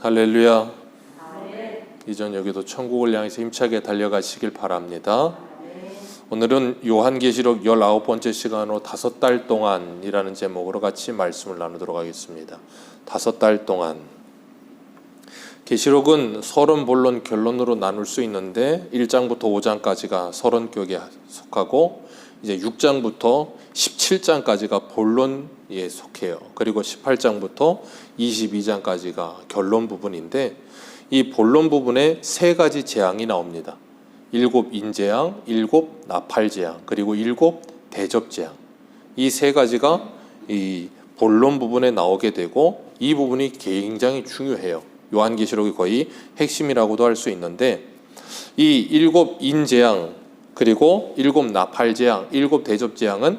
할렐루야. 이전 여기도 천국을 향해서 힘차게 달려가시길 바랍니다. 오늘은 요한계시록 19번째 시간으로 5달 동안이라는 제목으로 같이 말씀을 나누도록 하겠습니다. 5달 동안. 계시록은 서론, 본론, 결론으로 나눌 수 있는데 1장부터 5장까지가 서론 쪽에 속하고 이제 6장부터 17장까지가 본론에 속해요. 그리고 18장부터 22장까지가 결론 부분인데 이 본론 부분에 3가지 재앙이 나옵니다. 7 인재앙, 7 나팔재앙, 그리고 7 대접재앙. 이 3가지가 이 본론 부분에 나오게 되고 이 부분이 굉장히 중요해요. 요한계시록이 거의 핵심이라고도 할 수 있는데 이 7 인재앙 그리고 7 나팔재앙, 7 대접재앙은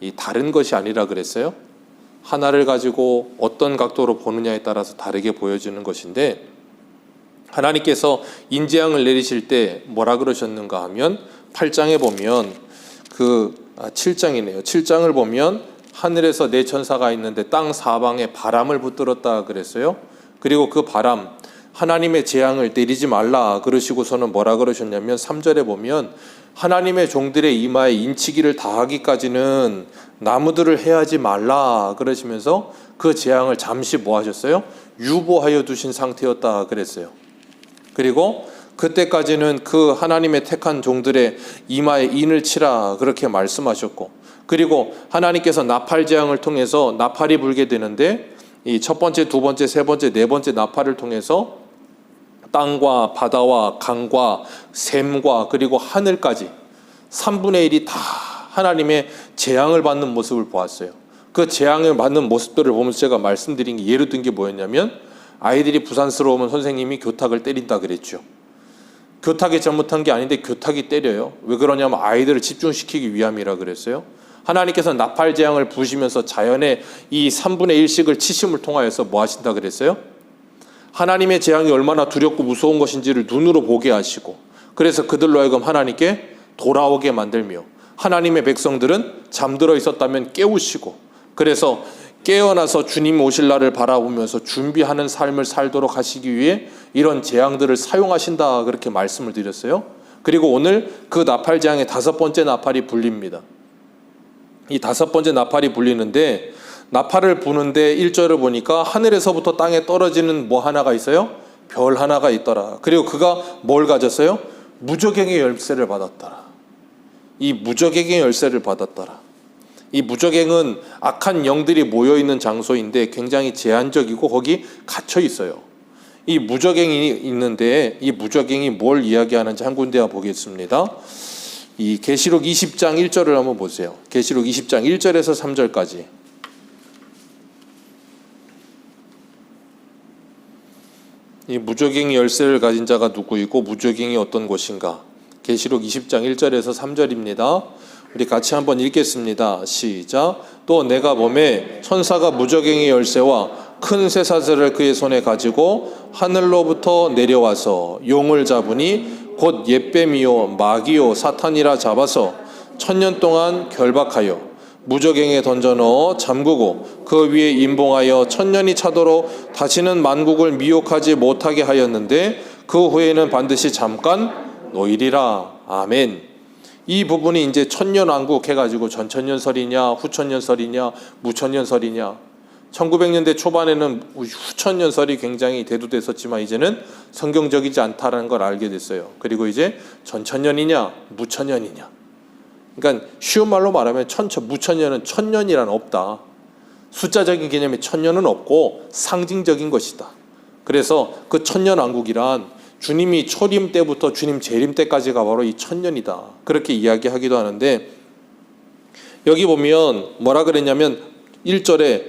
이 다른 것이 아니라 그랬어요. 하나를 가지고 어떤 각도로 보느냐에 따라서 다르게 보여지는 것인데 하나님께서 인재앙을 내리실 때 뭐라 그러셨는가 하면 8장에 보면 7장이네요. 7장을 보면 하늘에서 4 천사가 있는데 땅 사방에 바람을 붙들었다 그랬어요. 그리고 그 바람 하나님의 재앙을 내리지 말라 그러시고서는 뭐라 그러셨냐면 3절에 보면 하나님의 종들의 이마에 인치기를 다하기까지는 나무들을 해하지 말라 그러시면서 그 재앙을 잠시 뭐 하셨어요? 유보하여 두신 상태였다 그랬어요. 그리고 그때까지는 그 하나님의 택한 종들의 이마에 인을 치라 그렇게 말씀하셨고 그리고 하나님께서 나팔 재앙을 통해서 나팔이 불게 되는데 이 첫 번째, 두 번째, 세 번째, 네 번째 나팔을 통해서 땅과 바다와 강과 샘과 그리고 하늘까지 3분의 1이 다 하나님의 재앙을 받는 모습을 보았어요. 그 재앙을 받는 모습들을 보면서 제가 말씀드린 게 예로 든 게 뭐였냐면 아이들이 부산스러우면 선생님이 교탁을 때린다 그랬죠. 교탁이 잘못한 게 아닌데 교탁이 때려요. 왜 그러냐면 아이들을 집중시키기 위함이라 그랬어요. 하나님께서 나팔 재앙을 부으시면서 자연의 이 3분의 1씩을 치심을 통하여서 뭐 하신다 그랬어요? 하나님의 재앙이 얼마나 두렵고 무서운 것인지를 눈으로 보게 하시고 그래서 그들로 하여금 하나님께 돌아오게 만들며 하나님의 백성들은 잠들어 있었다면 깨우시고 그래서 깨어나서 주님 오실 날을 바라보면서 준비하는 삶을 살도록 하시기 위해 이런 재앙들을 사용하신다 그렇게 말씀을 드렸어요. 그리고 오늘 그 나팔 재앙의 5번째 나팔이 불립니다. 이 5번째 나팔이 불리는데 나팔을 부는데 1절을 보니까 하늘에서부터 땅에 떨어지는 뭐 하나가 있어요? 별 하나가 있더라. 그리고 그가 뭘 가졌어요? 무저갱의 열쇠를 받았더라. 이 무저갱의 열쇠를 받았더라. 이 무저갱은 악한 영들이 모여있는 장소인데 굉장히 제한적이고 거기 갇혀 있어요. 이 무저갱이 있는데 이 무저갱이 뭘 이야기하는지 한 군데 보겠습니다. 이 계시록 20장 1절을 한번 보세요. 계시록 20장 1절에서 3절까지. 이 무저갱이 열쇠를 가진 자가 누구이고 무저갱이 어떤 곳인가? 계시록 20장 1절에서 3절입니다. 우리 같이 한번 읽겠습니다. 시작. 또 내가 보매 천사가 무저갱이 열쇠와 큰 쇠사슬을 그의 손에 가지고 하늘로부터 내려와서 용을 잡으니 곧 옅뱀이요 마귀요 사탄이라 잡아서 1000년 동안 결박하여 무저갱에 던져 넣어 잠그고 그 위에 임봉하여 1000년이 차도록 다시는 만국을 미혹하지 못하게 하였는데 그 후에는 반드시 잠깐 놓이리라. 아멘. 이 부분이 이제 천년왕국 해가지고 전천년설이냐 후천년설이냐 무천년설이냐 1900년대 초반에는 후천년설이 굉장히 대두됐었지만 이제는 성경적이지 않다는 걸 알게 됐어요. 그리고 이제 전천년이냐 무천년이냐 그러니까 쉬운 말로 말하면 무천년은 천년이란 없다. 숫자적인 개념에 천년은 없고 상징적인 것이다. 그래서 그 천년왕국이란 주님이 초림 때부터 주님 재림 때까지가 바로 이 천년이다. 그렇게 이야기하기도 하는데 여기 보면 뭐라 그랬냐면 1절에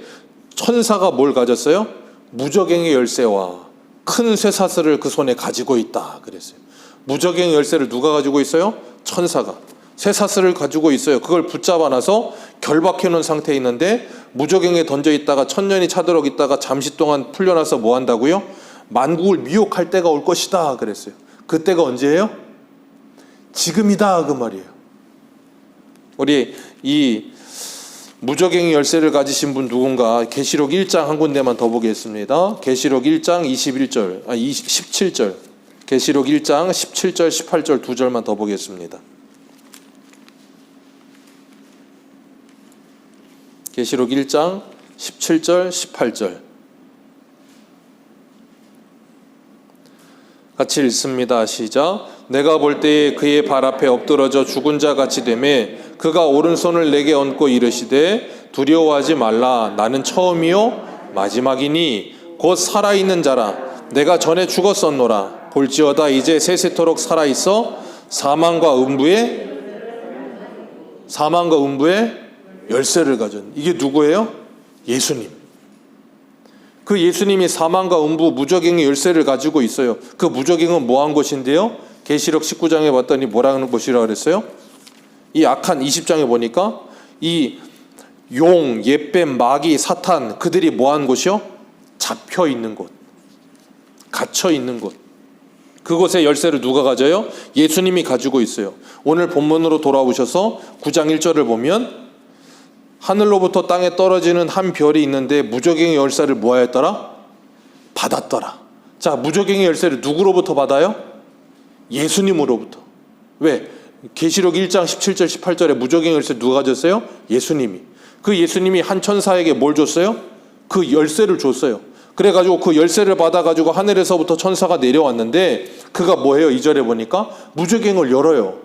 천사가 뭘 가졌어요? 무저갱의 열쇠와 큰 쇠사슬을 그 손에 가지고 있다 그랬어요. 무저갱의 열쇠를 누가 가지고 있어요? 천사가. 쇠사슬을 가지고 있어요. 그걸 붙잡아 놔서 결박해 놓은 상태에 있는데 무저갱에 던져 있다가 1000년이 차도록 있다가 잠시 동안 풀려나서 뭐 한다고요? 만국을 미혹할 때가 올 것이다 그랬어요. 그때가 언제예요? 지금이다 그 말이에요. 우리 이 무적행의 열쇠를 가지신 분 누군가 계시록 1장 한 군데만 더 보겠습니다. 계시록 1장 17절. 계시록 1장 17절, 18절 두 절만 더 보겠습니다. 계시록 1장 17절, 18절 같이 읽습니다. 시작. 내가 볼 때에 그의 발 앞에 엎드러져 죽은 자 같이 되매 그가 오른손을 내게 얹고 이르시되 두려워하지 말라. 나는 처음이요 마지막이니 곧 살아있는 자라. 내가 전에 죽었었노라. 볼지어다 이제 세세토록 살아있어 사망과 음부의 열쇠를 가진, 이게 누구예요? 예수님. 그 예수님이 사망과 음부 무적행의 열쇠를 가지고 있어요. 그 무적행은 뭐한 것인데요? 계시록 19장에 봤더니 뭐라는 것이라 그랬어요? 이 악한 20장에 보니까 이 용, 옅뱀, 마귀, 사탄, 그들이 뭐한 곳이요? 잡혀 있는 곳, 갇혀 있는 곳. 그곳의 열쇠를 누가 가져요? 예수님이 가지고 있어요. 오늘 본문으로 돌아오셔서 9장 1절을 보면 하늘로부터 땅에 떨어지는 한 별이 있는데 무적행의 열쇠를 뭐하였더라? 받았더라. 자, 무적행의 열쇠를 누구로부터 받아요? 예수님으로부터. 왜? 계시록 1장 17절 18절에 무적행의 열쇠 누가 가졌어요? 예수님이. 그 예수님이 한 천사에게 뭘 줬어요? 그 열쇠를 줬어요. 그래가지고 그 열쇠를 받아가지고 하늘에서부터 천사가 내려왔는데 그가 뭐예요? 2절에 보니까 무적행을 열어요.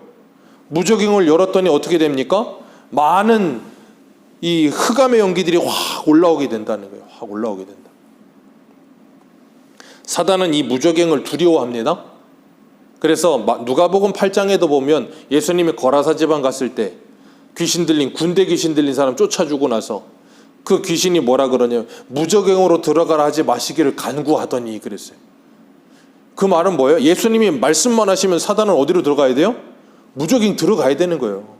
무적행을 열었더니 어떻게 됩니까? 많은 이 흑암의 연기들이 확 올라오게 된다는 거예요. 확 올라오게 된다. 사단은 이 무적행을 두려워합니다. 그래서 누가복음 8장에도 보면 예수님이 거라사 지방 갔을 때 군대 귀신 들린 사람 쫓아주고 나서 그 귀신이 뭐라 그러냐, 무적행으로 들어가라 하지 마시기를 간구하더니 그랬어요. 그 말은 뭐예요? 예수님이 말씀만 하시면 사단은 어디로 들어가야 돼요? 무적행 들어가야 되는 거예요.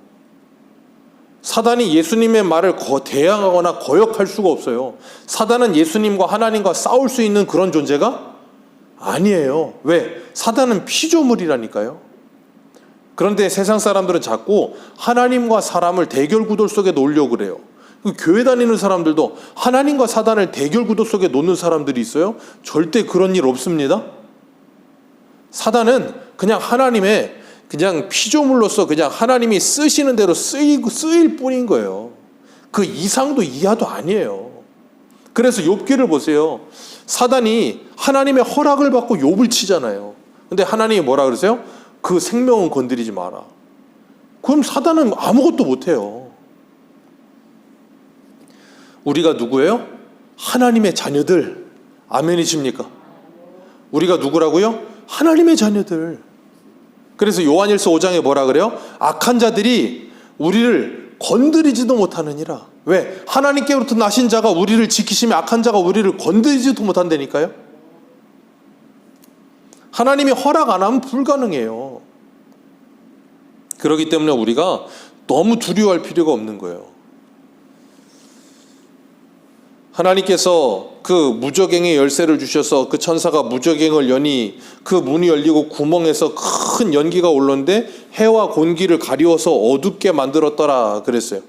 사단이 예수님의 말을 대항하거나 거역할 수가 없어요. 사단은 예수님과 하나님과 싸울 수 있는 그런 존재가 아니에요. 왜? 사단은 피조물이라니까요. 그런데 세상 사람들은 자꾸 하나님과 사람을 대결 구도 속에 놓으려고 그래요. 교회 다니는 사람들도 하나님과 사단을 대결 구도 속에 놓는 사람들이 있어요? 절대 그런 일 없습니다. 사단은 그냥 하나님의 그냥 피조물로서 그냥 하나님이 쓰시는 대로 쓰일 뿐인 거예요. 그 이상도 이하도 아니에요. 그래서 욥기를 보세요. 사단이 하나님의 허락을 받고 욥을 치잖아요. 근데 하나님이 뭐라 그러세요? 그 생명은 건드리지 마라. 그럼 사단은 아무것도 못해요. 우리가 누구예요? 하나님의 자녀들. 아멘이십니까? 우리가 누구라고요? 하나님의 자녀들. 그래서 요한일서 5장에 뭐라 그래요? 악한 자들이 우리를 건드리지도 못하느니라. 왜? 하나님께로부터 나신 자가 우리를 지키시며 악한 자가 우리를 건드리지도 못한다니까요. 하나님이 허락 안 하면 불가능해요. 그렇기 때문에 우리가 너무 두려워할 필요가 없는 거예요. 하나님께서 그 무적행의 열쇠를 주셔서 그 천사가 무적행을 여니 그 문이 열리고 구멍에서 큰 연기가 올랐는데 해와 공기를 가리워서 어둡게 만들었더라 그랬어요.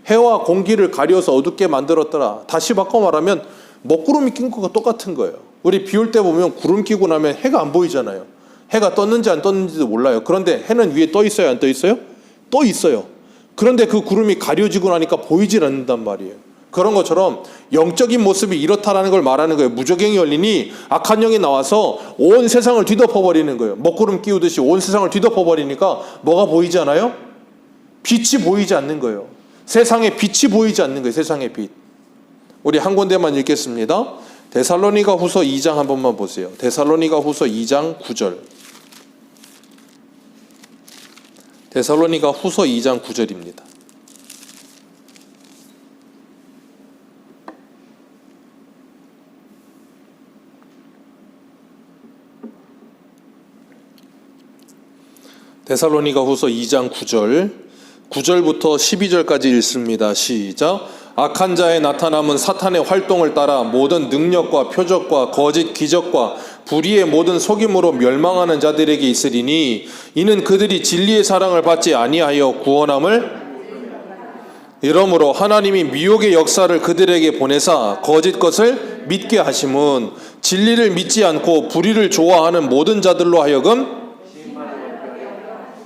해와 공기를 가리워서 어둡게 만들었더라. 다시 바꿔 말하면 먹구름이 낀 것과 똑같은 거예요. 우리 비 올 때 보면 구름 끼고 나면 해가 안 보이잖아요. 해가 떴는지 안 떴는지도 몰라요. 그런데 해는 위에 떠 있어요? 안 떠 있어요? 떠 있어요. 그런데 그 구름이 가려지고 나니까 보이질 않는단 말이에요. 그런 것처럼 영적인 모습이 이렇다라는 걸 말하는 거예요. 무적행이 열리니 악한 영이 나와서 온 세상을 뒤덮어버리는 거예요. 먹구름 끼우듯이 온 세상을 뒤덮어버리니까 뭐가 보이지 않아요? 빛이 보이지 않는 거예요. 세상에 빛이 보이지 않는 거예요. 세상의 빛. 우리 한 군데만 읽겠습니다. 데살로니가 후서 2장 한 번만 보세요. 데살로니가 후서 2장 9절. 데살로니가 후서 2장 9절입니다. 데살로니가 후서 2장 9절, 9절부터 12절까지 읽습니다. 시작. 악한 자의 나타남은 사탄의 활동을 따라 모든 능력과 표적과 거짓 기적과 불의의 모든 속임으로 멸망하는 자들에게 있으리니 이는 그들이 진리의 사랑을 받지 아니하여 구원함을 이러므로 하나님이 미혹의 역사를 그들에게 보내사 거짓 것을 믿게 하심은 진리를 믿지 않고 불의를 좋아하는 모든 자들로 하여금,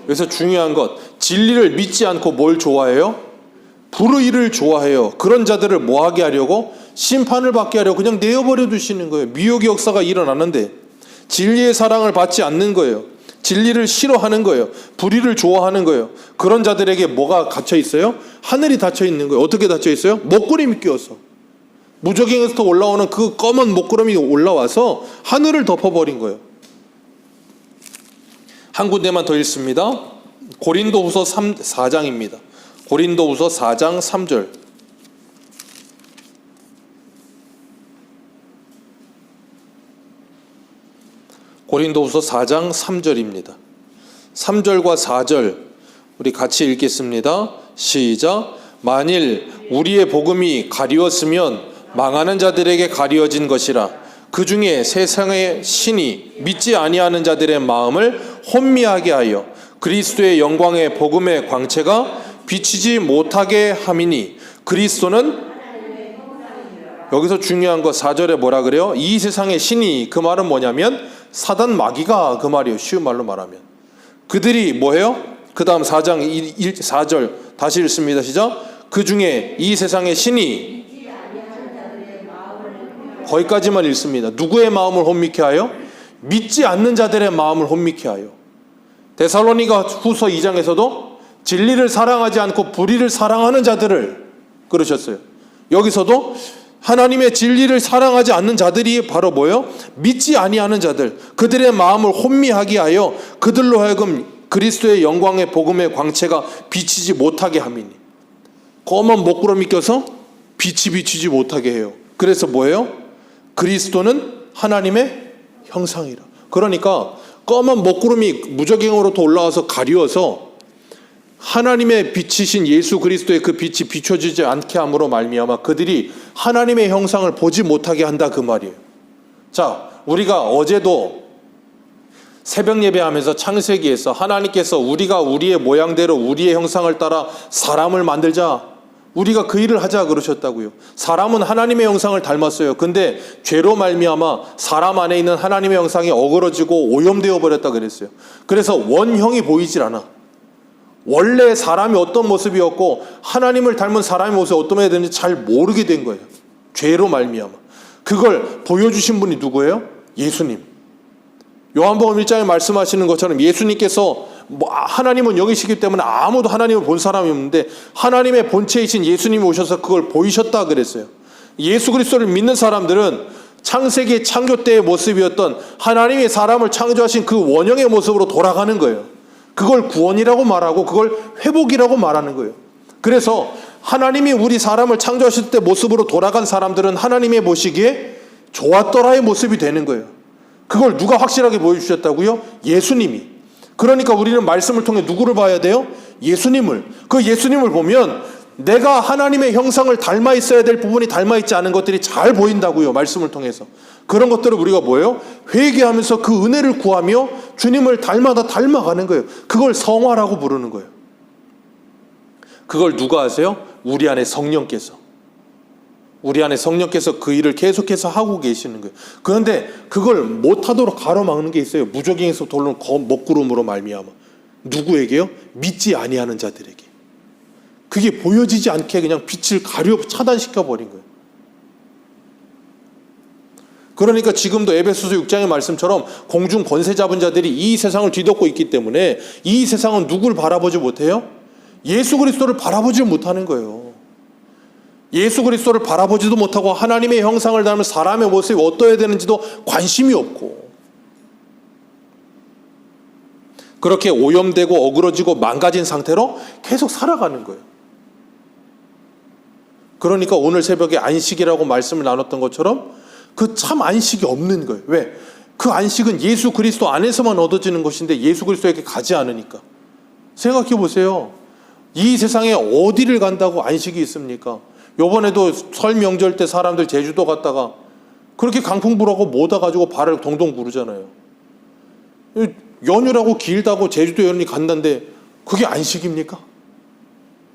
그래서 중요한 것, 진리를 믿지 않고 뭘 좋아해요? 불의를 좋아해요. 그런 자들을 뭐 하게 하려고? 심판을 받게 하려고 그냥 내어버려 두시는 거예요. 미혹의 역사가 일어나는데 진리의 사랑을 받지 않는 거예요. 진리를 싫어하는 거예요. 불의를 좋아하는 거예요. 그런 자들에게 뭐가 갇혀 있어요? 하늘이 닫혀 있는 거예요. 어떻게 닫혀 있어요? 먹구름이 끼어서. 무적행에서 올라오는 그 검은 먹구름이 올라와서 하늘을 덮어버린 거예요. 한 군데만 더 읽습니다. 고린도후서 4장입니다. 고린도후서 4장 3절. 고린도후서 4장 3절입니다. 3절과 4절 우리 같이 읽겠습니다. 시작. 만일 우리의 복음이 가리웠으면 망하는 자들에게 가리워진 것이라. 그 중에 세상의 신이 믿지 아니하는 자들의 마음을 혼미하게 하여 그리스도의 영광의 복음의 광채가 비치지 못하게 함이니, 그리스도는, 여기서 중요한 거 4절에 뭐라 그래요? 이 세상의 신이, 그 말은 뭐냐면 사단 마귀가 그 말이에요. 쉬운 말로 말하면 그들이 뭐해요? 그 다음 4장 4절 다시 읽습니다. 시작. 그 중에 이 세상의 신이, 거기까지만 읽습니다. 누구의 마음을 혼미케 하여? 믿지 않는 자들의 마음을 혼미케 하여. 데살로니가 후서 2장에서도 진리를 사랑하지 않고 불의를 사랑하는 자들을 그러셨어요. 여기서도 하나님의 진리를 사랑하지 않는 자들이 바로 뭐예요? 믿지 아니하는 자들, 그들의 마음을 혼미하게 하여 그들로 하여금 그리스도의 영광의 복음의 광채가 비치지 못하게 함이니. 검은 먹구름이 껴서 빛이 비치지 못하게 해요. 그래서 뭐예요? 그리스도는 하나님의 형상이라. 그러니까 검은 먹구름이 무적행으로 또 올라와서 가리워서 하나님의 빛이신 예수 그리스도의 그 빛이 비춰지지 않게 함으로 말미암아 그들이 하나님의 형상을 보지 못하게 한다, 그 말이에요. 자, 우리가 어제도 새벽 예배하면서 창세기에서 하나님께서 우리가 우리의 모양대로 우리의 형상을 따라 사람을 만들자, 우리가 그 일을 하자 그러셨다고요. 사람은 하나님의 형상을 닮았어요. 근데 죄로 말미암아 사람 안에 있는 하나님의 형상이 어그러지고 오염되어 버렸다 그랬어요. 그래서 원형이 보이질 않아. 원래 사람이 어떤 모습이었고 하나님을 닮은 사람의 모습이 어떤 해야 되는지 잘 모르게 된 거예요. 죄로 말미암아. 그걸 보여주신 분이 누구예요? 예수님. 요한복음 1장에 말씀하시는 것처럼 예수님께서 하나님은 영이시기 때문에 아무도 하나님을 본 사람이 없는데 하나님의 본체이신 예수님이 오셔서 그걸 보이셨다 그랬어요. 예수 그리스도를 믿는 사람들은 창세기 창조 때의 모습이었던 하나님의 사람을 창조하신 그 원형의 모습으로 돌아가는 거예요. 그걸 구원이라고 말하고 그걸 회복이라고 말하는 거예요. 그래서 하나님이 우리 사람을 창조하실 때 모습으로 돌아간 사람들은 하나님의 보시기에 좋았더라의 모습이 되는 거예요. 그걸 누가 확실하게 보여주셨다고요? 예수님이. 그러니까 우리는 말씀을 통해 누구를 봐야 돼요? 예수님을. 그 예수님을 보면 내가 하나님의 형상을 닮아 있어야 될 부분이 닮아 있지 않은 것들이 잘 보인다고요. 말씀을 통해서. 그런 것들을 우리가 뭐예요? 회개하면서 그 은혜를 구하며 주님을 닮아가는 거예요. 그걸 성화라고 부르는 거예요. 그걸 누가 하세요? 우리 안에 성령께서. 우리 안에 성령께서 그 일을 계속해서 하고 계시는 거예요. 그런데 그걸 못하도록 가로막는 게 있어요. 무적행에서 돌는 먹구름으로 말미암아. 누구에게요? 믿지 아니하는 자들에게. 그게 보여지지 않게 그냥 빛을 가려 차단시켜 버린 거예요. 그러니까 지금도 에베소서 6장의 말씀처럼 공중 권세 잡은 자들이 이 세상을 뒤덮고 있기 때문에 이 세상은 누구를 바라보지 못해요? 예수 그리스도를 바라보지 못하는 거예요. 예수 그리스도를 바라보지도 못하고 하나님의 형상을 닮은 사람의 모습이 어떠해야 되는지도 관심이 없고 그렇게 오염되고 어그러지고 망가진 상태로 계속 살아가는 거예요. 그러니까 오늘 새벽에 안식이라고 말씀을 나눴던 것처럼 그 참 안식이 없는 거예요. 왜? 그 안식은 예수 그리스도 안에서만 얻어지는 것인데 예수 그리스도에게 가지 않으니까. 생각해 보세요. 이 세상에 어디를 간다고 안식이 있습니까? 요번에도 설 명절 때 사람들 제주도 갔다가 그렇게 강풍 불어고 못 와가지고 발을 동동 구르잖아요. 연휴라고 길다고 제주도 연휴 간다는데 그게 안식입니까?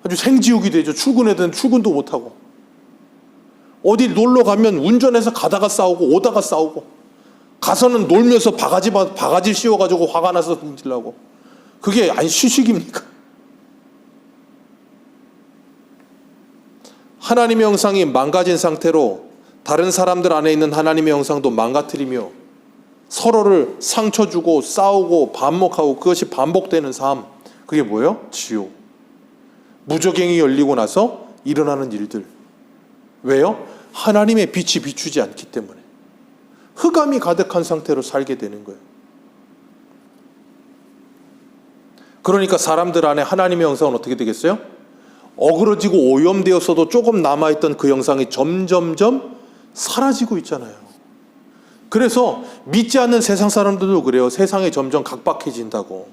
아주 생지옥이 되죠. 출근해야 되는 출근도 못하고, 어디 놀러 가면 운전해서 가다가 싸우고 오다가 싸우고, 가서는 놀면서 바가지 씌워가지고 화가 나서 분질나고. 그게 아니 휴식입니까? 하나님의 형상이 망가진 상태로 다른 사람들 안에 있는 하나님의 형상도 망가뜨리며 서로를 상처 주고 싸우고 반목하고, 그것이 반복되는 삶, 그게 뭐예요? 지옥. 무저갱이 열리고 나서 일어나는 일들. 왜요? 하나님의 빛이 비추지 않기 때문에 흑암이 가득한 상태로 살게 되는 거예요. 그러니까 사람들 안에 하나님의 형상은 어떻게 되겠어요? 어그러지고 오염되었어도 조금 남아있던 그 형상이 점점점 사라지고 있잖아요. 그래서 믿지 않는 세상 사람들도 그래요. 세상이 점점 각박해진다고.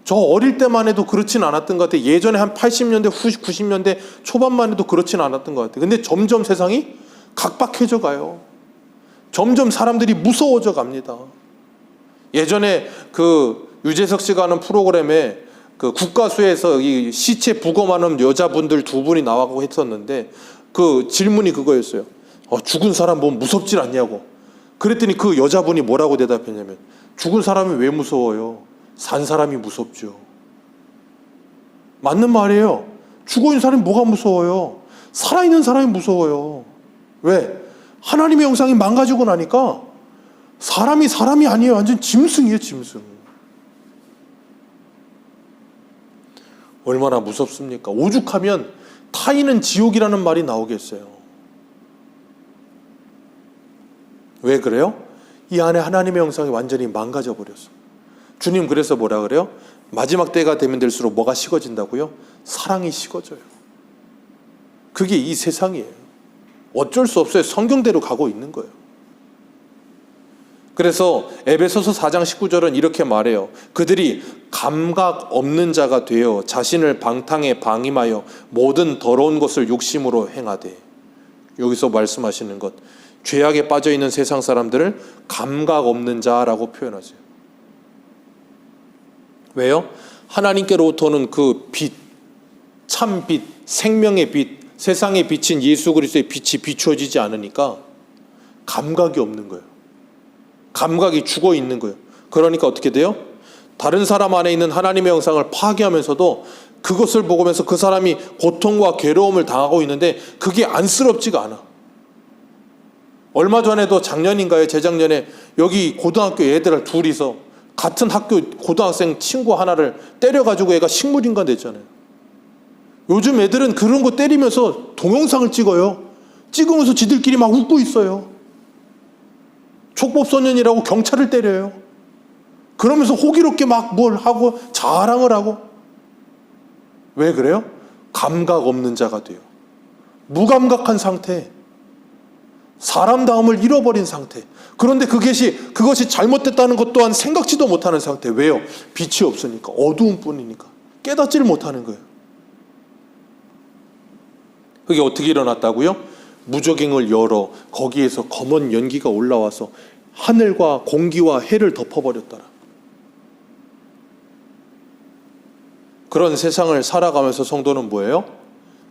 저 어릴 때만 해도 그렇진 않았던 것 같아요. 예전에 한 80년대, 90년대 초반만 해도 그렇진 않았던 것 같아요. 근데 점점 세상이 각박해져 가요. 점점 사람들이 무서워져 갑니다. 예전에 그 유재석 씨가 하는 프로그램에 그 국가수에서 이 시체 부검하는 여자분들 두 분이 나와고 했었는데, 그 질문이 그거였어요. 죽은 사람 보면 무섭질 않냐고. 그랬더니 그 여자분이 뭐라고 대답했냐면, 죽은 사람이 왜 무서워요? 산 사람이 무섭죠. 맞는 말이에요. 죽어있는 사람이 뭐가 무서워요? 살아있는 사람이 무서워요. 왜? 하나님의 형상이 망가지고 나니까 사람이 아니에요. 완전 짐승이에요, 짐승. 얼마나 무섭습니까? 오죽하면 타인은 지옥이라는 말이 나오겠어요. 왜 그래요? 이 안에 하나님의 형상이 완전히 망가져 버렸어. 주님 그래서 뭐라 그래요? 마지막 때가 되면 될수록 뭐가 식어진다고요? 사랑이 식어져요. 그게 이 세상이에요. 어쩔 수 없어요. 성경대로 가고 있는 거예요. 그래서 에베소서 4장 19절은 이렇게 말해요. 그들이 감각 없는 자가 되어 자신을 방탕에 방임하여 모든 더러운 것을 욕심으로 행하되. 여기서 말씀하시는 것, 죄악에 빠져있는 세상 사람들을 감각 없는 자라고 표현하세요. 왜요? 하나님께로부터 오는 그 빛, 참 빛, 생명의 빛, 세상에 비친 예수 그리스도의 빛이 비추어지지 않으니까 감각이 없는 거예요. 감각이 죽어 있는 거예요. 그러니까 어떻게 돼요? 다른 사람 안에 있는 하나님의 형상을 파괴하면서도 그것을 보면서 그 사람이 고통과 괴로움을 당하고 있는데 그게 안쓰럽지가 않아. 얼마 전에도 작년인가요? 재작년에 여기 고등학교 애들 둘이서 같은 학교 고등학생 친구 하나를 때려가지고 애가 식물인간 됐잖아요. 요즘 애들은 그런 거 때리면서 동영상을 찍어요. 찍으면서 지들끼리 막 웃고 있어요. 촉법소년이라고 경찰을 때려요. 그러면서 호기롭게 막 뭘 하고 자랑을 하고. 왜 그래요? 감각 없는 자가 돼요. 무감각한 상태, 사람다움을 잃어버린 상태. 그런데 그것이 잘못됐다는 것 또한 생각지도 못하는 상태. 왜요? 빛이 없으니까, 어두운 뿐이니까 깨닫지를 못하는 거예요. 그게 어떻게 일어났다고요? 무저갱을 열어 거기에서 검은 연기가 올라와서 하늘과 공기와 해를 덮어버렸더라. 그런 세상을 살아가면서 성도는 뭐예요?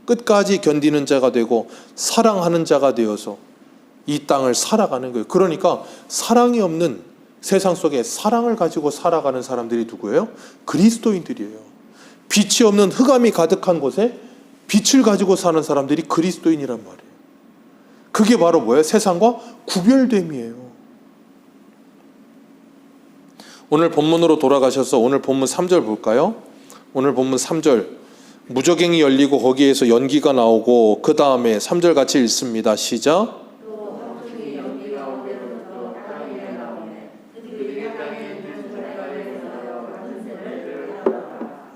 끝까지 견디는 자가 되고 사랑하는 자가 되어서 이 땅을 살아가는 거예요. 그러니까 사랑이 없는 세상 속에 사랑을 가지고 살아가는 사람들이 누구예요? 그리스도인들이에요. 빛이 없는 흑암이 가득한 곳에 빛을 가지고 사는 사람들이 그리스도인이란 말이에요. 그게 바로 뭐예요? 세상과 구별됨이에요. 오늘 본문으로 돌아가셔서 오늘 본문 3절 볼까요? 오늘 본문 3절, 무저갱이 열리고 거기에서 연기가 나오고 그 다음에 3절 같이 읽습니다. 시작.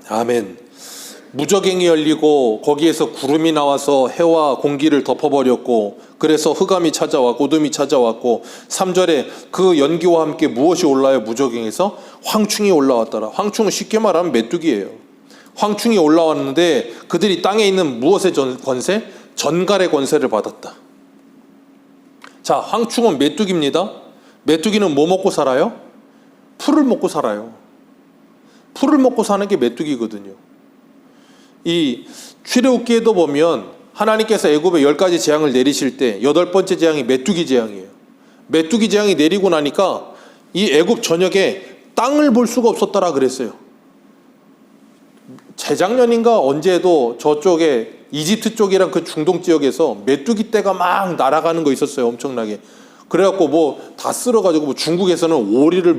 아멘. 무저갱이 열리고 거기에서 구름이 나와서 해와 공기를 덮어버렸고, 그래서 흑암이 찾아왔고 어둠이 찾아왔고, 3절에 그 연기와 함께 무엇이 올라요? 무저갱에서 황충이 올라왔더라. 황충은 쉽게 말하면 메뚜기예요. 황충이 올라왔는데 그들이 땅에 있는 무엇의 권세? 전갈의 권세를 받았다. 자, 황충은 메뚜기입니다. 메뚜기는 뭐 먹고 살아요? 풀을 먹고 살아요. 풀을 먹고 사는 게 메뚜기거든요. 이 출애굽기에도 보면 하나님께서 애굽에 10가지 재앙을 내리실 때 8번째 재앙이 메뚜기 재앙이에요. 메뚜기 재앙이 내리고 나니까 이 애굽 전역에 땅을 볼 수가 없었더라 그랬어요. 재작년인가 언제도 저쪽에 이집트 쪽이랑 그 중동 지역에서 메뚜기 떼가 막 날아가는 거 있었어요. 엄청나게. 그래갖고 뭐 다 쓸어가지고 뭐 중국에서는 오리를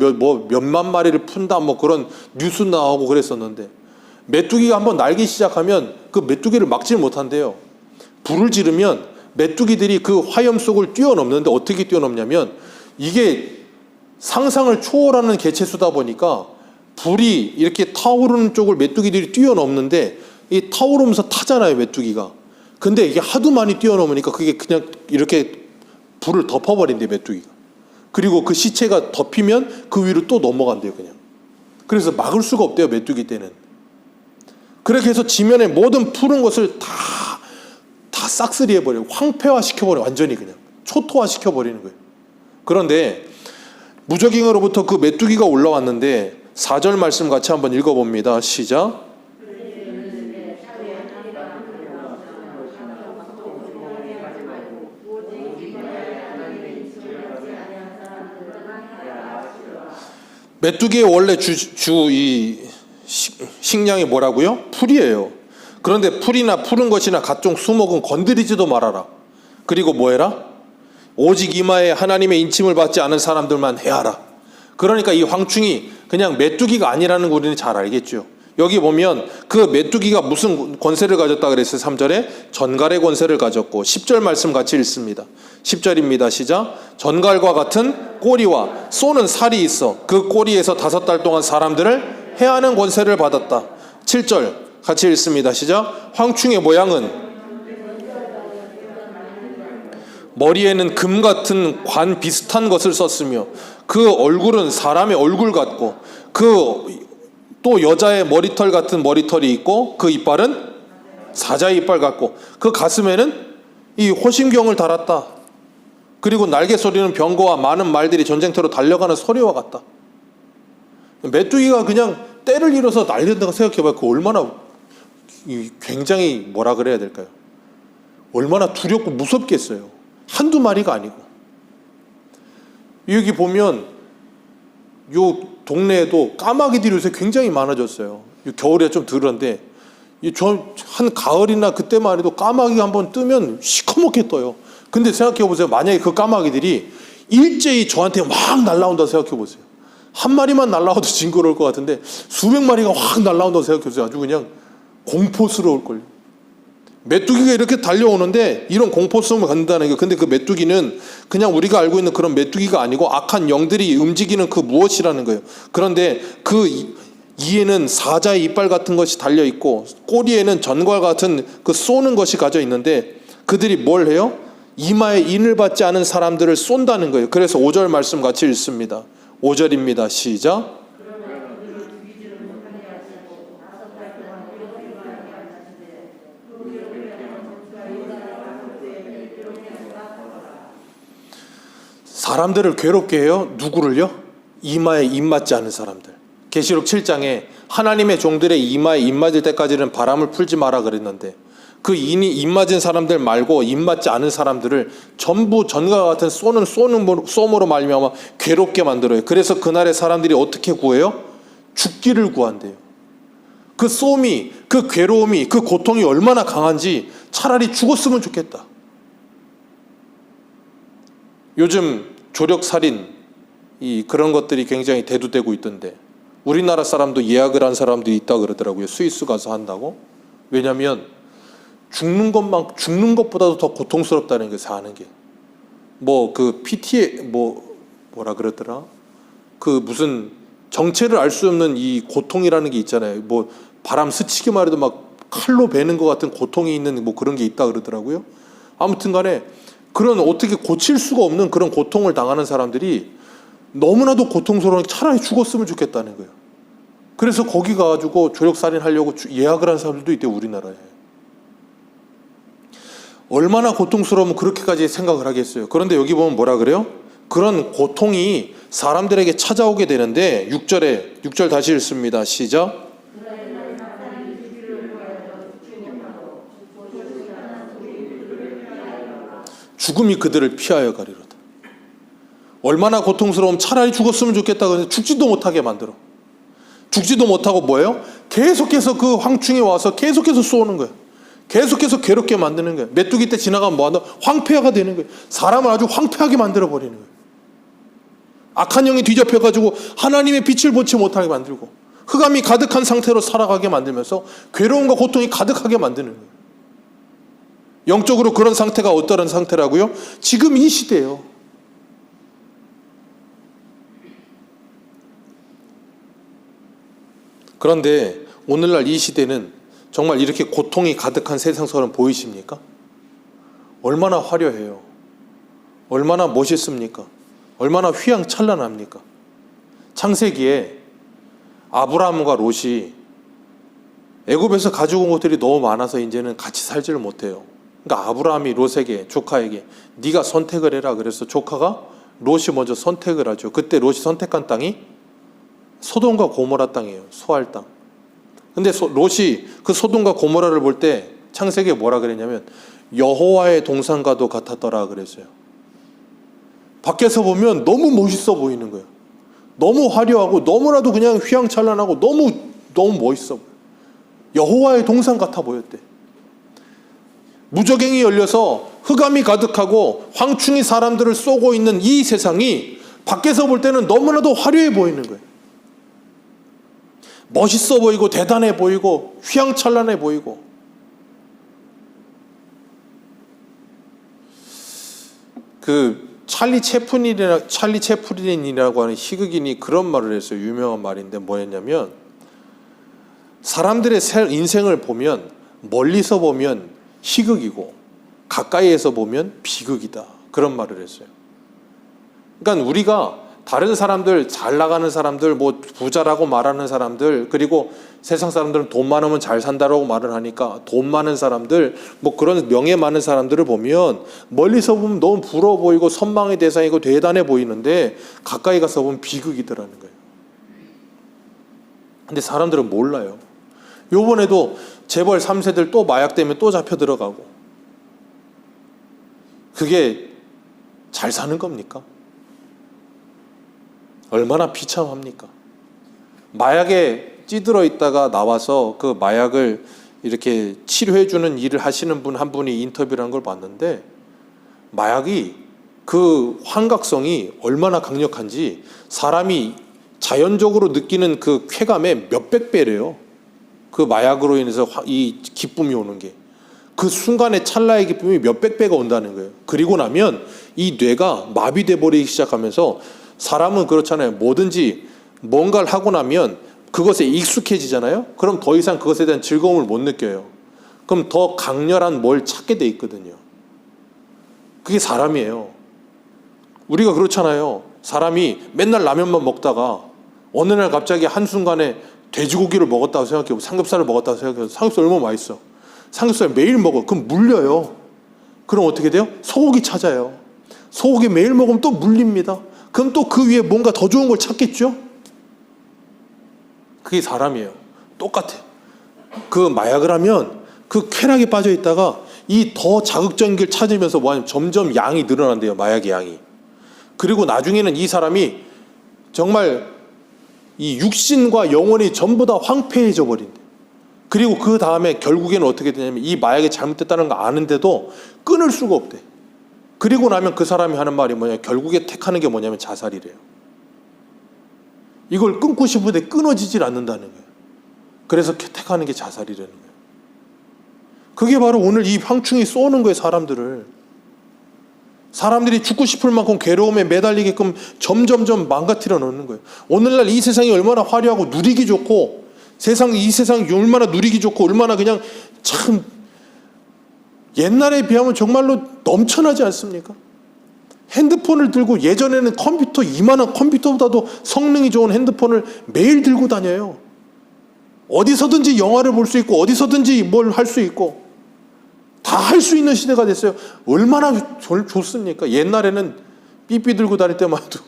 몇만 마리를 푼다 뭐 그런 뉴스 나오고 그랬었는데, 메뚜기가 한번 날기 시작하면 그 메뚜기를 막지를 못한대요. 불을 지르면 메뚜기들이 그 화염 속을 뛰어넘는데, 어떻게 뛰어넘냐면 이게 상상을 초월하는 개체수다 보니까 불이 이렇게 타오르는 쪽을 메뚜기들이 뛰어넘는데, 이 타오르면서 타잖아요 메뚜기가. 근데 이게 하도 많이 뛰어넘으니까 그게 그냥 이렇게 불을 덮어버린대 메뚜기가. 그리고 그 시체가 덮이면 그 위로 또 넘어간대요 그냥. 그래서 막을 수가 없대요 메뚜기 때는. 그렇게 해서 지면의 모든 푸른 것을 다 싹쓸이 해버려요. 황폐화 시켜버려요. 완전히 그냥 초토화 시켜버리는 거예요. 그런데 무적행으로부터 그 메뚜기가 올라왔는데 4절 말씀 같이 한번 읽어봅니다. 시작. 메뚜기의 원래 이 식량이 뭐라고요? 풀이에요. 그런데 풀이나 푸른 것이나 각종 수목은 건드리지도 말아라. 그리고 뭐 해라? 오직 이마에 하나님의 인침을 받지 않은 사람들만 해하라. 그러니까 이 황충이 그냥 메뚜기가 아니라는 거 우리는 잘 알겠죠. 여기 보면 그 메뚜기가 무슨 권세를 가졌다 그랬어요? 3절에 전갈의 권세를 가졌고, 10절 말씀 같이 읽습니다. 10절입니다. 시작. 전갈과 같은 꼬리와 쏘는 살이 있어 그 꼬리에서 5달 동안 사람들을 해하는 권세를 받았다. 7절 같이 읽습니다. 시작. 황충의 모양은 머리에는 금 같은 관 비슷한 것을 썼으며 그 얼굴은 사람의 얼굴 같고 그 또 여자의 머리털 같은 머리털이 있고 그 이빨은 사자의 이빨 같고 그 가슴에는 이 호심경을 달았다. 그리고 날개 소리는 병거와 많은 말들이 전쟁터로 달려가는 소리와 같다. 메뚜기가 그냥 때를 잃어서 날린다고 생각해봐요. 그 얼마나 굉장히 뭐라 그래야 될까요? 얼마나 두렵고 무섭겠어요. 한두 마리가 아니고. 여기 보면 요 동네에도 까마귀들이 요새 굉장히 많아졌어요. 겨울에 좀 덜한데 한 가을이나 그때만 해도 까마귀가 한번 뜨면 시커멓게 떠요. 근데 생각해보세요. 만약에 그 까마귀들이 일제히 저한테 막 날라온다고 생각해보세요. 한 마리만 날라와도 징그러울 것 같은데 수백 마리가 확 날라온다고 생각해보세요. 아주 그냥 공포스러울걸요. 메뚜기가 이렇게 달려오는데 이런 공포성을 갖는다는 게, 근데 그 메뚜기는 그냥 우리가 알고 있는 그런 메뚜기가 아니고 악한 영들이 움직이는 그 무엇이라는 거예요. 그런데 그 이에는 사자의 이빨 같은 것이 달려 있고 꼬리에는 전갈 같은 그 쏘는 것이 가져 있는데, 그들이 뭘 해요? 이마에 인을 받지 않은 사람들을 쏜다는 거예요. 그래서 5절 말씀 같이 읽습니다. 5절입니다. 시작. 사람들을 괴롭게 해요. 누구를요? 이마에 입 맞지 않은 사람들. 계시록 7장에 하나님의 종들의 이마에 입 맞을 때까지는 바람을 풀지 마라 그랬는데, 그 입 맞은 사람들 말고 입 맞지 않은 사람들을 전부 전과 같은 쏘므로 말미암아 괴롭게 만들어요. 그래서 그날의 사람들이 어떻게 구해요? 죽기를 구한대요. 그 쏘미, 그 괴로움이, 그 고통이 얼마나 강한지 차라리 죽었으면 좋겠다. 요즘 조력살인 그런 것들이 굉장히 대두되고 있던데, 우리나라 사람도 예약을 한 사람들이 있다 그러더라고요. 스위스 가서 한다고. 왜냐하면 죽는 것보다도 더 고통스럽다는 게, 사는 게. 뭐 그 PTA 뭐라 그러더라? 그 무슨 정체를 알 수 없는 이 고통이라는 게 있잖아요. 뭐 바람 스치기만 해도 막 칼로 베는 것 같은 고통이 있는 뭐 그런 게 있다 그러더라고요. 아무튼간에 그런 어떻게 고칠 수가 없는 그런 고통을 당하는 사람들이 너무나도 고통스러우니 차라리 죽었으면 좋겠다는 거예요. 그래서 거기 가가지고 조력살인 하려고 예약을 한 사람들도 있대요, 우리나라에. 얼마나 고통스러우면 그렇게까지 생각을 하겠어요. 그런데 여기 보면 뭐라 그래요? 그런 고통이 사람들에게 찾아오게 되는데 6절 다시 읽습니다. 시작. 죽음이 그들을 피하여 가리로다. 얼마나 고통스러움. 차라리 죽었으면 좋겠다. 그래서 죽지도 못하게 만들어. 죽지도 못하고 뭐예요? 계속해서 그 황충이 와서 계속해서 쏘는 거예요. 계속해서 괴롭게 만드는 거예요. 메뚜기 때 지나가면 뭐하나? 황폐화가 되는 거예요. 사람을 아주 황폐하게 만들어버리는 거예요. 악한 영이 뒤잡혀가지고 하나님의 빛을 보지 못하게 만들고 흑암이 가득한 상태로 살아가게 만들면서 괴로움과 고통이 가득하게 만드는 거예요. 영적으로 그런 상태가 어떠한 상태라고요? 지금 이 시대예요. 그런데 오늘날 이 시대는 정말 이렇게 고통이 가득한 세상처럼 보이십니까? 얼마나 화려해요. 얼마나 멋있습니까? 얼마나 휘황찬란합니까? 창세기에 아브라함과 롯이 애굽에서 가지고 온 것들이 너무 많아서 이제는 같이 살지를 못해요. 그러니까 아브라함이 롯에게, 조카에게 네가 선택을 해라. 그래서 조카가 롯이 먼저 선택을 하죠. 그때 롯이 선택한 땅이 소돔과 고모라 땅이에요. 소알 땅. 근데 롯이 그 소돔과 고모라를 볼 때 창세기에 뭐라 그랬냐면 여호와의 동산과도 같았더라 그랬어요. 밖에서 보면 너무 멋있어 보이는 거예요. 너무 화려하고 너무나도 그냥 휘황찬란하고 너무 멋있어 보여요. 여호와의 동산 같아 보였대. 무저갱이 열려서 흑암이 가득하고 황충이 사람들을 쏘고 있는 이 세상이 밖에서 볼 때는 너무나도 화려해 보이는 거예요. 멋있어 보이고 대단해 보이고 휘황찬란해 보이고. 그 찰리 채플린이라고 하는 희극인이 그런 말을 했어요. 유명한 말인데 뭐였냐면 사람들의 인생을 보면 멀리서 보면 희극이고 가까이에서 보면 비극이다. 그런 말을 했어요. 그러니까 우리가 다른 사람들, 잘 나가는 사람들, 뭐 부자라고 말하는 사람들, 그리고 세상 사람들은 돈 많으면 잘 산다라고 말을 하니까 돈 많은 사람들, 뭐 그런 명예 많은 사람들을 보면 멀리서 보면 너무 부러워 보이고 선망의 대상이고 대단해 보이는데 가까이 가서 보면 비극이더라는 거예요. 근데 사람들은 몰라요. 요번에도 재벌 3세들 또 마약 때문에 또 잡혀 들어가고. 그게 잘 사는 겁니까? 얼마나 비참합니까? 마약에 찌들어 있다가 나와서 그 마약을 이렇게 치료해주는 일을 하시는 분 한 분이 인터뷰를 한 걸 봤는데 마약이 그 환각성이 얼마나 강력한지 사람이 자연적으로 느끼는 그 쾌감의 몇백 배래요. 그 마약으로 인해서 이 기쁨이 오는 게. 그 순간의 찰나의 기쁨이 몇백 배가 온다는 거예요. 그리고 나면 이 뇌가 마비돼 버리기 시작하면서 사람은 그렇잖아요. 뭐든지 뭔가를 하고 나면 그것에 익숙해지잖아요. 그럼 더 이상 그것에 대한 즐거움을 못 느껴요. 그럼 더 강렬한 뭘 찾게 돼 있거든요. 그게 사람이에요. 우리가 그렇잖아요. 사람이 맨날 라면만 먹다가 어느 날 갑자기 한순간에 돼지고기를 먹었다고 생각해보고 삼겹살을 먹었다고 생각해서 삼겹살 얼마나 맛있어. 삼겹살 매일 먹어. 그럼 물려요. 그럼 어떻게 돼요? 소고기 찾아요. 소고기 매일 먹으면 또 물립니다. 그럼 또 그 위에 뭔가 더 좋은 걸 찾겠죠? 그게 사람이에요. 똑같아요. 그 마약을 하면 그 쾌락에 빠져 있다가 이 더 자극적인 걸 찾으면서 뭐하냐면 점점 양이 늘어난대요. 마약의 양이. 그리고 나중에는 이 사람이 정말 이 육신과 영혼이 전부 다 황폐해져 버린대. 그리고 그 다음에 결국에는 어떻게 되냐면 이 마약이 잘못됐다는 거 아는데도 끊을 수가 없대. 그리고 나면 그 사람이 하는 말이 뭐냐, 결국에 택하는 게 뭐냐면 자살이래요. 이걸 끊고 싶은데 끊어지질 않는다는 거예요. 그래서 택하는 게 자살이라는 거예요. 그게 바로 오늘 이 황충이 쏘는 거예요. 사람들이 죽고 싶을 만큼 괴로움에 매달리게끔 점점점 망가뜨려 놓는 거예요. 오늘날 이 세상이 얼마나 화려하고 누리기 좋고 이 세상이 얼마나 누리기 좋고 얼마나 그냥 참 옛날에 비하면 정말로 넘쳐나지 않습니까? 핸드폰을 들고 예전에는 이만한 컴퓨터보다도 성능이 좋은 핸드폰을 매일 들고 다녀요. 어디서든지 영화를 볼 수 있고 어디서든지 뭘 할 수 있고 다 할 수 있는 시대가 됐어요. 얼마나 좋습니까? 옛날에는 삐삐 들고 다닐 때만 해도.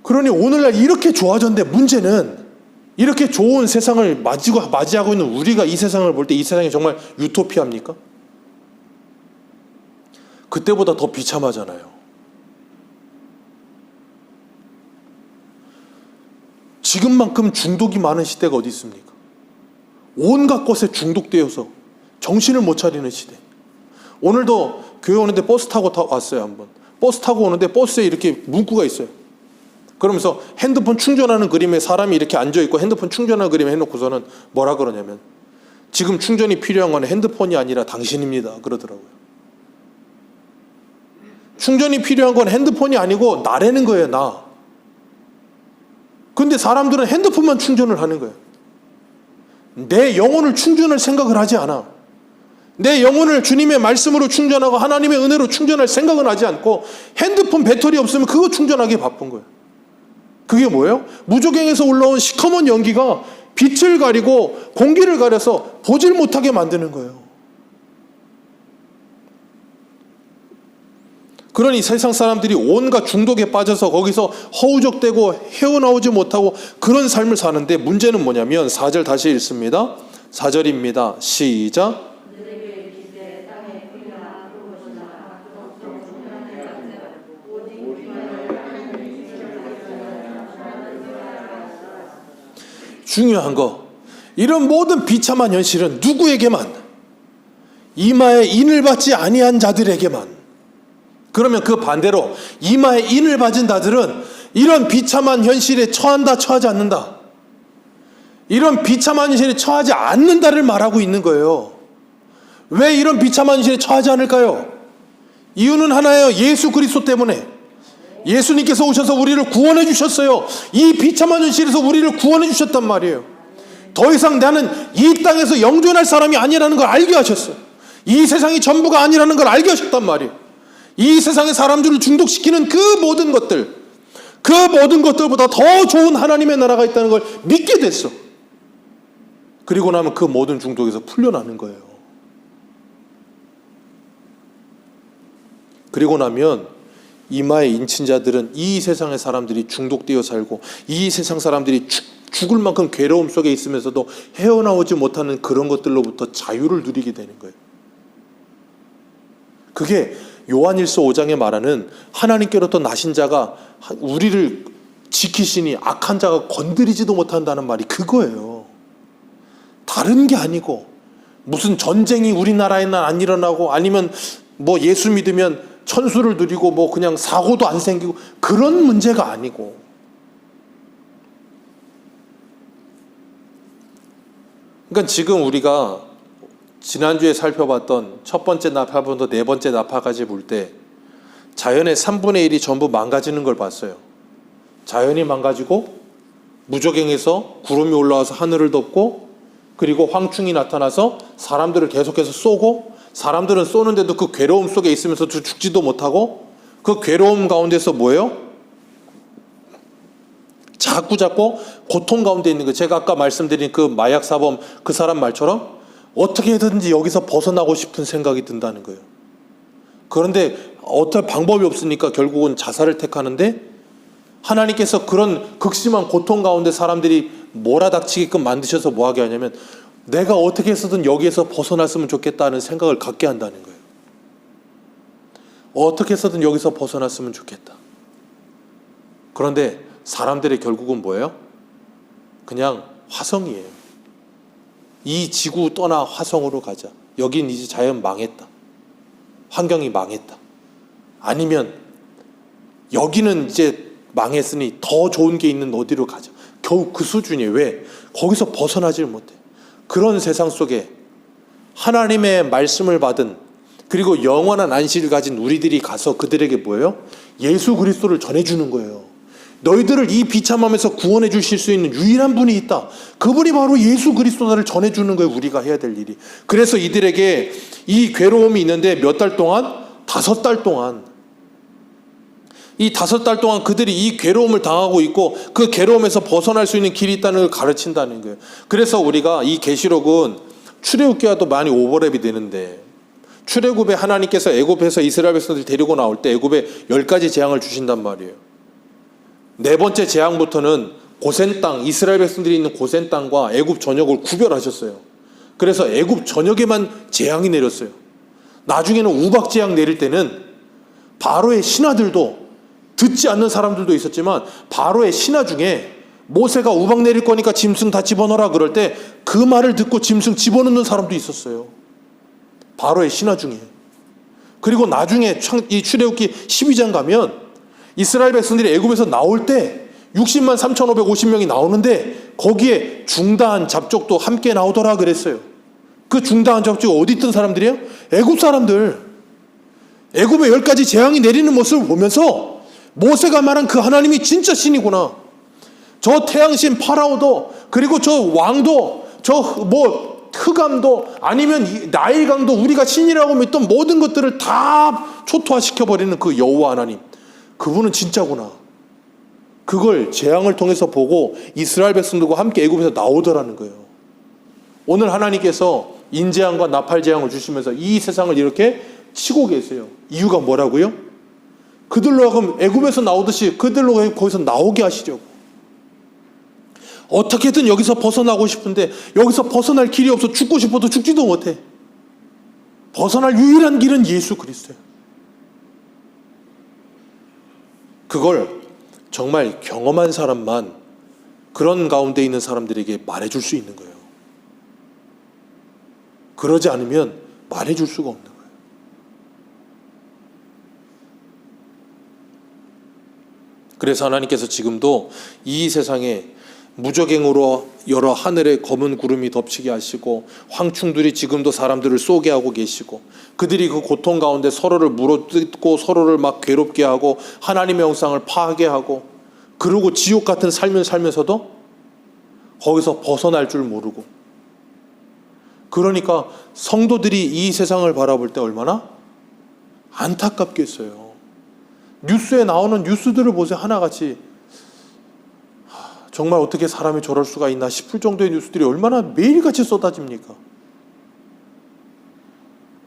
그러니 오늘날 이렇게 좋아졌는데 문제는 이렇게 좋은 세상을 맞이하고 있는 우리가 이 세상을 볼 때 이 세상이 정말 유토피아입니까? 그때보다 더 비참하잖아요. 지금만큼 중독이 많은 시대가 어디 있습니까? 온갖 것에 중독되어서 정신을 못 차리는 시대. 오늘도 교회 오는데 버스 타고 왔어요. 한번 버스 타고 오는데 버스에 이렇게 문구가 있어요. 그러면서 핸드폰 충전하는 그림에 사람이 이렇게 앉아있고 핸드폰 충전하는 그림 해놓고서는 뭐라 그러냐면 지금 충전이 필요한 건 핸드폰이 아니라 당신입니다 그러더라고요. 충전이 필요한 건 핸드폰이 아니고 나라는 거예요. 나. 근데 사람들은 핸드폰만 충전을 하는 거예요. 내 영혼을 충전할 생각을 하지 않아. 내 영혼을 주님의 말씀으로 충전하고 하나님의 은혜로 충전할 생각은 하지 않고 핸드폰 배터리 없으면 그거 충전하기에 바쁜 거예요. 그게 뭐예요? 무조갱에서 올라온 시커먼 연기가 빛을 가리고 공기를 가려서 보질 못하게 만드는 거예요. 그러니 세상 사람들이 온갖 중독에 빠져서 거기서 허우적대고 헤어나오지 못하고 그런 삶을 사는데 문제는 뭐냐면 4절 다시 읽습니다. 4절입니다. 시작. 중요한 거, 이런 모든 비참한 현실은 누구에게만? 이마에 인을 받지 아니한 자들에게만. 그러면 그 반대로 이마에 인을 받은 자들은 이런 비참한 현실에 처한다, 처하지 않는다. 이런 비참한 현실에 처하지 않는다를 말하고 있는 거예요. 왜 이런 비참한 현실에 처하지 않을까요? 이유는 하나예요. 예수 그리스도 때문에. 예수님께서 오셔서 우리를 구원해 주셨어요. 이 비참한 현실에서 우리를 구원해 주셨단 말이에요. 더 이상 나는 이 땅에서 영존할 사람이 아니라는 걸 알게 하셨어요. 이 세상이 전부가 아니라는 걸 알게 하셨단 말이에요. 이 세상의 사람들을 중독시키는 그 모든 것들보다 더 좋은 하나님의 나라가 있다는 걸 믿게 됐어. 그리고 나면 그 모든 중독에서 풀려나는 거예요. 그리고 나면 이마에 인친 자들은 이 세상의 사람들이 중독되어 살고 이 세상 사람들이 죽을 만큼 괴로움 속에 있으면서도 헤어나오지 못하는 그런 것들로부터 자유를 누리게 되는 거예요. 그게 요한일서 5장에 말하는 하나님께로부터 나신 자가 우리를 지키시니 악한 자가 건드리지도 못한다는 말이 그거예요. 다른 게 아니고 무슨 전쟁이 우리나라에는 안 일어나고 아니면 뭐 예수 믿으면 천수를 누리고 뭐 그냥 사고도 안 생기고 그런 문제가 아니고, 그러니까 지금 우리가 지난주에 살펴봤던 첫 번째 나파부터 네 번째 나파까지 볼 때 자연의 3분의 1이 전부 망가지는 걸 봤어요. 자연이 망가지고 무저갱에서 구름이 올라와서 하늘을 덮고 그리고 황충이 나타나서 사람들을 계속해서 쏘고 사람들은 쏘는데도 그 괴로움 속에 있으면서도 죽지도 못하고 그 괴로움 가운데서 뭐예요? 자꾸 고통 가운데 있는 거예요. 제가 아까 말씀드린 그 마약 사범 그 사람 말처럼 어떻게든지 여기서 벗어나고 싶은 생각이 든다는 거예요. 그런데 어떤 방법이 없으니까 결국은 자살을 택하는데 하나님께서 그런 극심한 고통 가운데 사람들이 몰아닥치게끔 만드셔서 뭐 하게 하냐면 내가 어떻게 해서든 여기에서 벗어났으면 좋겠다는 생각을 갖게 한다는 거예요. 어떻게 해서든 여기서 벗어났으면 좋겠다. 그런데 사람들의 결국은 뭐예요? 그냥 화성이에요. 이 지구 떠나 화성으로 가자. 여긴 이제 자연 망했다. 환경이 망했다. 아니면 여기는 이제 망했으니 더 좋은 게 있는 어디로 가자. 겨우 그 수준이에요. 왜? 거기서 벗어나질 못해. 그런 세상 속에 하나님의 말씀을 받은 그리고 영원한 안식을 가진 우리들이 가서 그들에게 뭐예요? 예수 그리스도를 전해주는 거예요. 너희들을 이 비참함에서 구원해 주실 수 있는 유일한 분이 있다. 그분이 바로 예수 그리스도를 전해주는 거예요. 우리가 해야 될 일이. 그래서 이들에게 이 괴로움이 있는데 몇 달 동안? 5달 동안. 이 5달 동안 그들이 이 괴로움을 당하고 있고 그 괴로움에서 벗어날 수 있는 길이 있다는 걸 가르친다는 거예요. 그래서 우리가 이 계시록은 출애굽기와도 많이 오버랩이 되는데 출애굽에 하나님께서 애굽에서 이스라엘 백성들을 데리고 나올 때 애굽에 10가지 재앙을 주신단 말이에요. 네 번째 재앙부터는 고센 땅, 이스라엘 백성들이 있는 고센 땅과 애굽 전역을 구별하셨어요. 그래서 애굽 전역에만 재앙이 내렸어요. 나중에는 우박재앙 내릴 때는 바로의 신하들도, 듣지 않는 사람들도 있었지만 바로의 신하 중에 모세가 우박 내릴 거니까 짐승 다 집어넣어라 그럴 때 그 말을 듣고 짐승 집어넣는 사람도 있었어요. 바로의 신하 중에. 그리고 나중에 이 출애굽기 12장 가면 이스라엘 백성들이 애굽에서 나올 때 60만 3,550명이 나오는데 거기에 중다한 잡족도 함께 나오더라 그랬어요. 그 중다한 잡족이 어디 있던 사람들이에요? 애굽 사람들. 애굽의 10가지 재앙이 내리는 모습을 보면서 모세가 말한 그 하나님이 진짜 신이구나. 저 태양신 파라오도, 그리고 저 왕도, 저 흑암도, 아니면 나일강도 우리가 신이라고 믿던 모든 것들을 다 초토화시켜버리는 그 여호와 하나님, 그분은 진짜구나. 그걸 재앙을 통해서 보고 이스라엘 백성들과 함께 애굽에서 나오더라는 거예요. 오늘 하나님께서 인재앙과 나팔재앙을 주시면서 이 세상을 이렇게 치고 계세요. 이유가 뭐라고요? 그들로 하여금 애굽에서 나오듯이 그들로 거기서 나오게 하시려고. 어떻게든 여기서 벗어나고 싶은데 여기서 벗어날 길이 없어 죽고 싶어도 죽지도 못해. 벗어날 유일한 길은 예수 그리스도예요. 그걸 정말 경험한 사람만 그런 가운데 있는 사람들에게 말해줄 수 있는 거예요. 그러지 않으면 말해줄 수가 없는 거예요. 그래서 하나님께서 지금도 이 세상에 무적행으로 여러 하늘에 검은 구름이 덮치게 하시고 황충들이 지금도 사람들을 쏘게 하고 계시고 그들이 그 고통 가운데 서로를 물어뜯고 서로를 막 괴롭게 하고 하나님의 영상을 파괴하고 그러고 지옥 같은 삶을 살면서도 거기서 벗어날 줄 모르고, 그러니까 성도들이 이 세상을 바라볼 때 얼마나 안타깝겠어요. 뉴스에 나오는 뉴스들을 보세요. 하나같이 정말 어떻게 사람이 저럴 수가 있나 싶을 정도의 뉴스들이 얼마나 매일같이 쏟아집니까?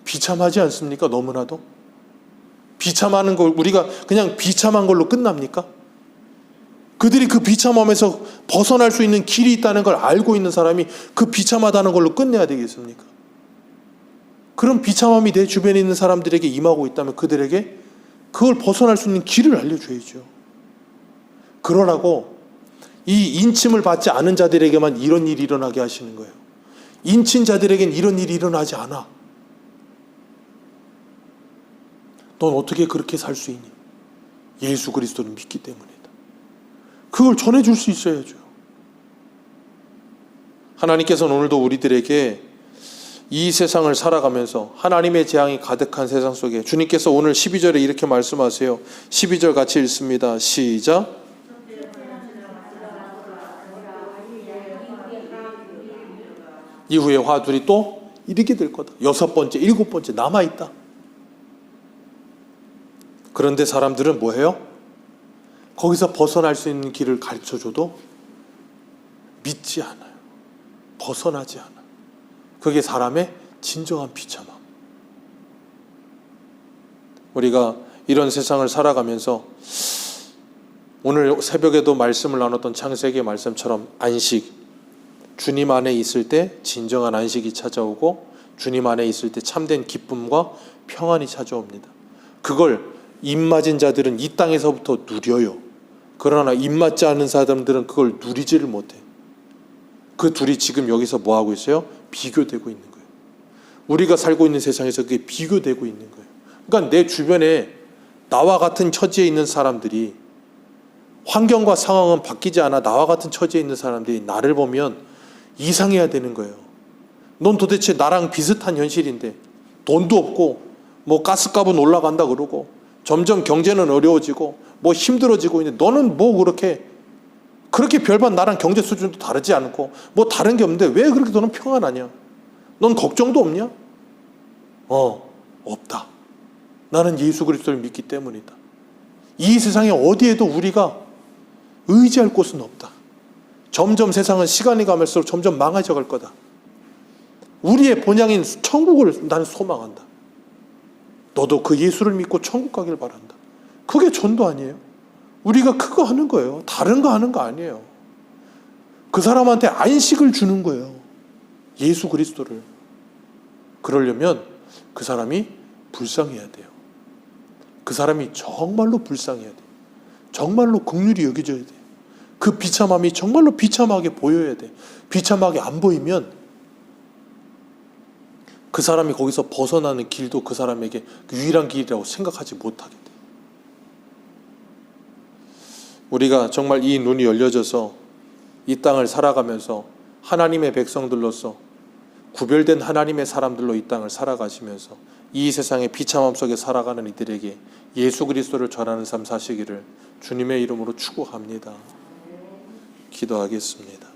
비참하지 않습니까? 너무나도. 비참하는 걸 우리가 그냥 비참한 걸로 끝납니까? 그들이 그 비참함에서 벗어날 수 있는 길이 있다는 걸 알고 있는 사람이 그 비참하다는 걸로 끝내야 되겠습니까? 그런 비참함이 내 주변에 있는 사람들에게 임하고 있다면 그들에게 그걸 벗어날 수 있는 길을 알려줘야죠. 그러라고 이 인침을 받지 않은 자들에게만 이런 일이 일어나게 하시는 거예요. 인친 자들에겐 이런 일이 일어나지 않아. 넌 어떻게 그렇게 살 수 있니? 예수 그리스도를 믿기 때문이다. 그걸 전해줄 수 있어야죠. 하나님께서는 오늘도 우리들에게 이 세상을 살아가면서 하나님의 재앙이 가득한 세상 속에 주님께서 오늘 12절에 이렇게 말씀하세요. 12절 같이 읽습니다. 시작. 이후에 화둘이 또 이르게 될 거다. 6번째, 7번째 남아있다. 그런데 사람들은 뭐해요? 거기서 벗어날 수 있는 길을 가르쳐줘도 믿지 않아요. 벗어나지 않아. 그게 사람의 진정한 비참함. 우리가 이런 세상을 살아가면서 오늘 새벽에도 말씀을 나눴던 창세기의 말씀처럼 안식, 주님 안에 있을 때 진정한 안식이 찾아오고 주님 안에 있을 때 참된 기쁨과 평안이 찾아옵니다. 그걸 입맞은 자들은 이 땅에서부터 누려요. 그러나 입맞지 않은 사람들은 그걸 누리지를 못해. 그 둘이 지금 여기서 뭐하고 있어요? 비교되고 있는 거예요. 우리가 살고 있는 세상에서 그게 비교되고 있는 거예요. 그러니까 내 주변에 나와 같은 처지에 있는 사람들이, 환경과 상황은 바뀌지 않아 나와 같은 처지에 있는 사람들이 나를 보면 이상해야 되는 거예요. 넌 도대체 나랑 비슷한 현실인데 돈도 없고 뭐 가스값은 올라간다 그러고 점점 경제는 어려워지고 뭐 힘들어지고 있는데 너는 뭐 그렇게 별반 나랑 경제 수준도 다르지 않고 뭐 다른 게 없는데 왜 그렇게 너는 평안하냐? 넌 걱정도 없냐? 없다. 나는 예수 그리스도를 믿기 때문이다. 이 세상에 어디에도 우리가 의지할 곳은 없다. 점점 세상은 시간이 가면서 점점 망해져 갈 거다. 우리의 본향인 천국을 나는 소망한다. 너도 그 예수를 믿고 천국 가길 바란다. 그게 전도 아니에요? 우리가 그거 하는 거예요. 다른 거 하는 거 아니에요. 그 사람한테 안식을 주는 거예요. 예수 그리스도를. 그러려면 그 사람이 불쌍해야 돼요. 그 사람이 정말로 불쌍해야 돼요. 정말로 긍휼히 여겨져야 돼요. 그 비참함이 정말로 비참하게 보여야 돼. 비참하게 안 보이면 그 사람이 거기서 벗어나는 길도 그 사람에게 유일한 길이라고 생각하지 못하게 돼. 우리가 정말 이 눈이 열려져서 이 땅을 살아가면서 하나님의 백성들로서 구별된 하나님의 사람들로 이 땅을 살아가시면서 이 세상의 비참함 속에 살아가는 이들에게 예수 그리스도를 전하는 삶 사시기를 주님의 이름으로 축복합니다. 기도하겠습니다.